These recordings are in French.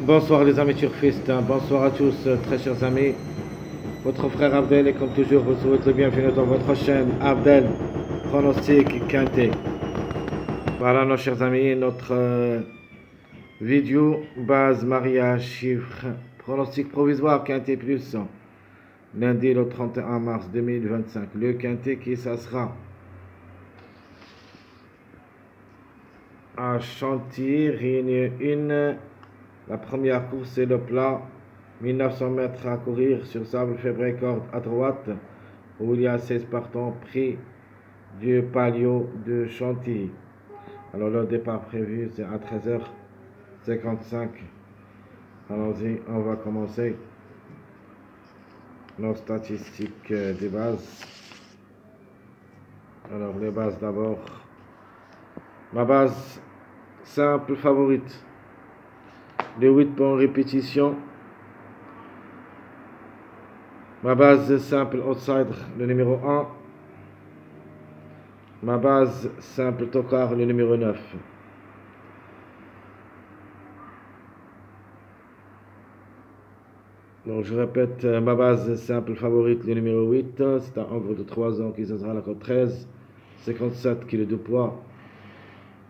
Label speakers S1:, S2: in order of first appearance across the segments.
S1: Bonsoir les amis turfistes, bonsoir à tous très chers amis. Votre frère Abdel et comme toujours vous souhaite le bienvenu dans votre chaîne Abdel Pronostic Quintet. Voilà nos chers amis, notre vidéo base mariage chiffre pronostic provisoire Quintet plus lundi le 31 mars 2025. Le Quintet qui ça sera à Chantilly, Réunion 1. La première course c'est le plat. 1900 mètres à courir sur sable février corde à droite où il y a 16 partants pris du palio de Chantilly. Alors le départ prévu c'est à 13h55. Allons-y, on va commencer nos statistiques des bases. Alors les bases d'abord. Ma base simple favorite. Les 8 bons répétitions. Ma base simple outsider, le numéro 1. Ma base simple tocard, le numéro 9. Donc je répète, ma base simple favorite, le numéro 8. C'est un ogre de 3 ans qui sera à la cote 13. 57 kg de poids.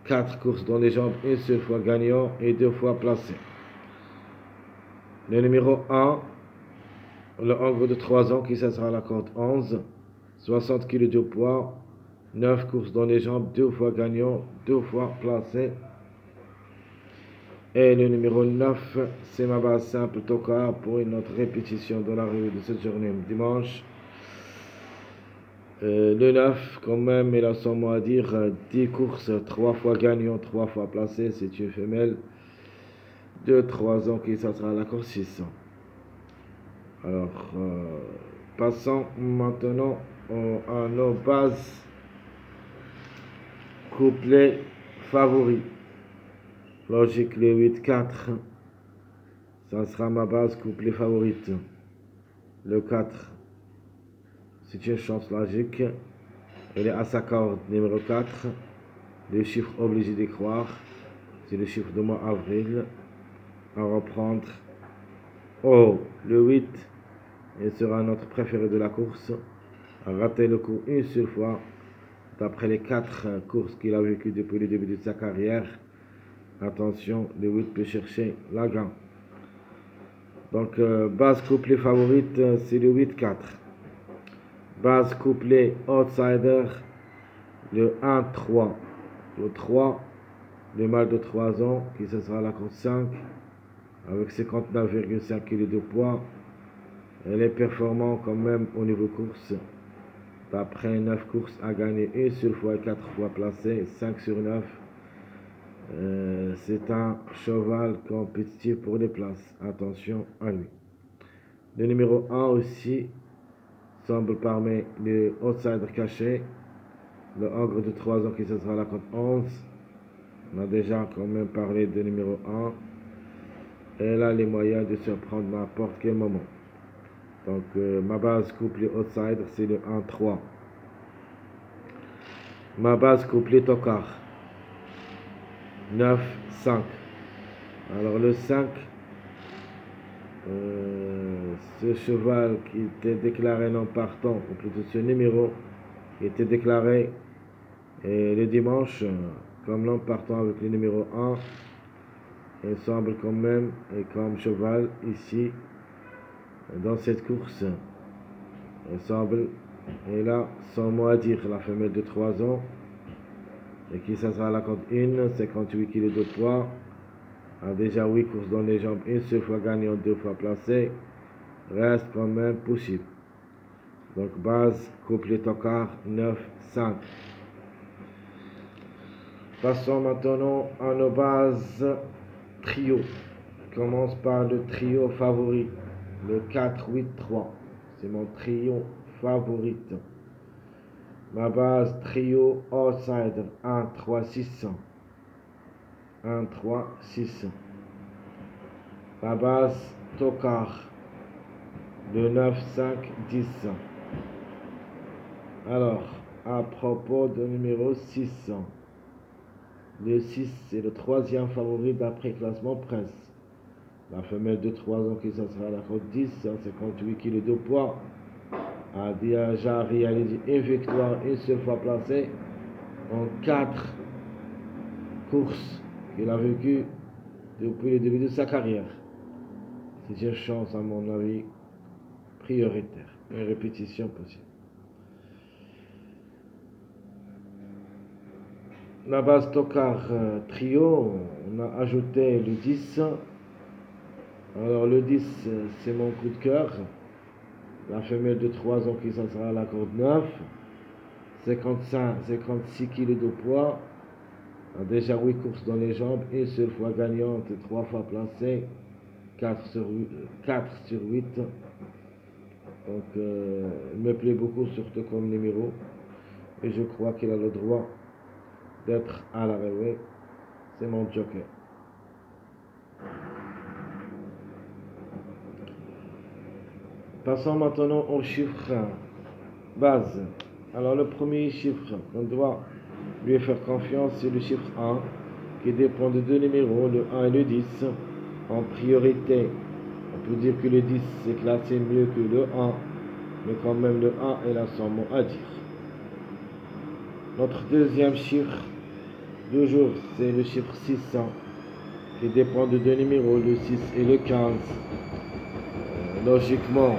S1: 4 courses dans les jambes, une seule fois gagnant et 2 fois placé. Le numéro 1. Le ogre de 3 ans qui sera à la cote 11. 60 kg de poids. 9 courses dans les jambes, 2 fois gagnant, 2 fois placé. Et le numéro 9, c'est ma base simple tocard pour une autre répétition dans la revue de cette journée dimanche. Le 9, quand même, il a son mot à dire. 10 courses, 3 fois gagnant, 3 fois placé. C'est une femelle de 3 ans qui ça sera à la course 600. Alors, passons maintenant à nos bases couplets favoris. Logique, le 8-4, ça sera ma base couplet favorite. Le 4, c'est une chance logique. Elle est à sa corde numéro 4. Le chiffre obligé d'y croire, c'est le chiffre de mois avril. À reprendre. Oh, le 8, il sera notre préféré de la course. A raté le coup une seule fois, d'après les 4 courses qu'il a vécues depuis le début de sa carrière. Attention, le 8 peut chercher la gagne. Donc, base couplet favorite, c'est le 8-4. Base couplet outsider, le 1-3. Le 3, le mâle de 3 ans, qui ce sera la course 5, avec 59,5 kg de poids. Elle est performante quand même au niveau course. D'après 9 courses à gagner une seule fois et 4 fois placé, 5 sur 9. C'est un cheval compétitif pour les places. Attention à lui. Le numéro 1 aussi semble parmi les outsiders cachés. Le ogre de 3 ans qui se sera à la cote 11. On a déjà quand même parlé de numéro 1. Elle a les moyens de se prendre n'importe quel moment. Donc ma base couplée outsider c'est le 1-3. Ma base couplée tocard. 9-5. Alors le 5, ce cheval qui était déclaré non partant, ou plutôt ce numéro, qui était déclaré le dimanche comme non partant avec le numéro 1, il semble quand même, et comme cheval ici, dans cette course, il semble, et là, son mot à dire, la femelle de 3 ans, et qui ça sera à la compte 1, 58 kg de poids, a déjà 8 courses dans les jambes, une seule fois gagnant, 2 fois placé, reste quand même possible. Donc base, couplet tocard, 9-5. Passons maintenant à nos bases trio. Je commence par le trio favori, le 4-8-3. C'est mon trio favori. Ma base trio outsider 1-3-600. 1-3-600. Ma base tocard de 9-5-10. Alors, à propos de numéro 600. Le 6, c'est le 3e favori d'après classement presse. La femelle de 3 ans qui s'assurera à la cote 10, 158 kg de poids, a déjà réalisé une victoire une seule fois placée en 4 courses qu'il a vécues depuis le début de sa carrière. C'est une chance, à mon avis, prioritaire. Une répétition possible. La base Tokar Trio, on a ajouté le 10. Alors le 10, c'est mon coup de cœur. La femelle de 3 ans qui s'en sera à la corde 9. 56 kg de poids. A déjà 8 courses dans les jambes. Une seule fois gagnante, 3 fois placée. 4 sur 8. Donc, il me plaît beaucoup, surtout comme numéro. Et je crois qu'il a le droit d'être à l'arrivée. C'est mon joker. Passons maintenant au chiffre base. Alors, le premier chiffre qu'on doit lui faire confiance, c'est le chiffre 1, qui dépend de 2 numéros, le 1 et le 10. En priorité, on peut dire que le 10 c'est classé mieux que le 1, mais quand même le 1 il a son mot à dire. Notre deuxième chiffre du jour, c'est le chiffre 600, qui dépend de 2 numéros, le 6 et le 15. Logiquement,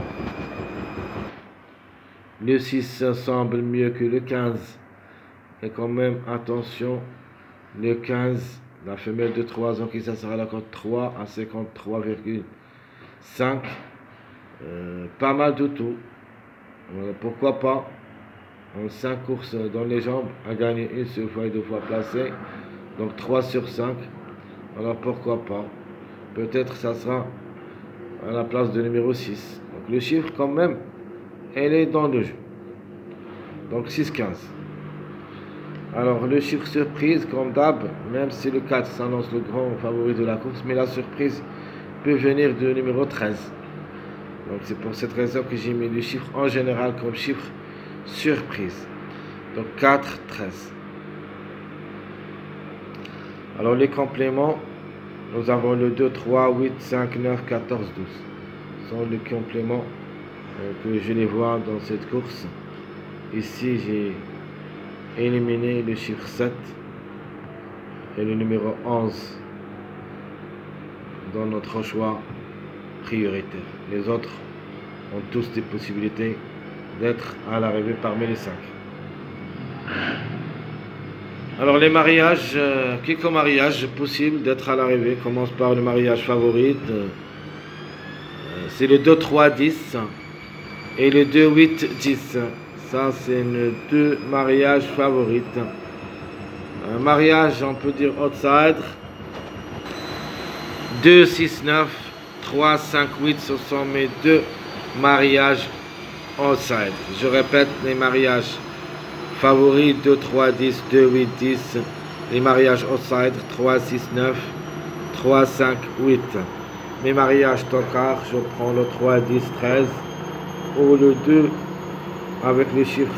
S1: le 6 semble mieux que le 15. Et quand même, attention, le 15, la femelle de 3 ans qui s'assurera à la cote 3 à 53,5. Pas mal de tout. Pourquoi pas, en 5 courses dans les jambes, à gagner une seule fois et 2 fois placée. Donc 3 sur 5. Alors pourquoi pas. Peut-être ça sera à la place de numéro 6. Donc le chiffre quand même, elle est dans le jeu. Donc 6-15. Alors le chiffre surprise, comme d'hab, même si le 4 s'annonce le grand favori de la course, mais la surprise peut venir de numéro 13. Donc c'est pour cette raison que j'ai mis le chiffre en général comme chiffre surprise. Donc 4, 13. Alors les compléments, nous avons le 2, 3, 8, 5, 9, 14, 12. Ce sont les compléments que je les vois dans cette course. Ici j'ai éliminé le chiffre 7 et le numéro 11 dans notre choix prioritaire. Les autres ont tous des possibilités d'être à l'arrivée parmi les 5. Alors les mariages, quelques mariages possibles d'être à l'arrivée. Commence par le mariage favori. C'est le 2, 3, 10 et le 2, 8, 10. Ça, c'est les 2 mariages favorites. Un mariage, on peut dire outsider. 2, 6, 9, 3, 5, 8, ce sont mes 2 mariages outsider. Je répète, les mariages favoris, 2, 3, 10, 2, 8, 10. Les mariages outsider, 3, 6, 9, 3, 5, 8. Mes mariages tocard, je prends le 3, 10, 13 ou le 2 avec le chiffre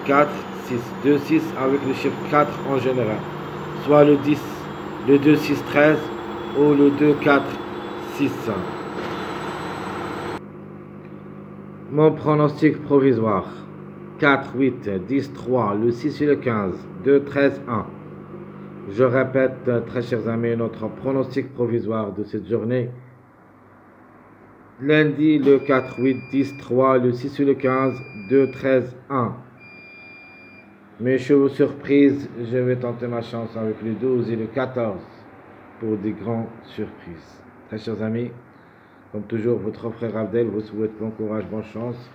S1: 4, 6, 2, 6 avec le chiffre 4 en général. Soit le 10, le 2, 6, 13 ou le 2, 4, 6, 5. Mon pronostic provisoire. 4, 8, 10, 3, le 6 et le 15, 2, 13, 1. Je répète, très chers amis, notre pronostic provisoire de cette journée. Lundi, le 4, 8, 10, 3, le 6 et le 15, 2, 13, 1. Mes chevaux surprises, je vais tenter ma chance avec le 12 et le 14 pour des grandes surprises. Très chers amis, comme toujours, votre frère Abdel vous souhaite bon courage, bonne chance.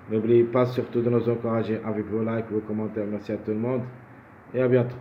S1: N'oubliez pas surtout de nous encourager avec vos likes, vos commentaires. Merci à tout le monde et à bientôt.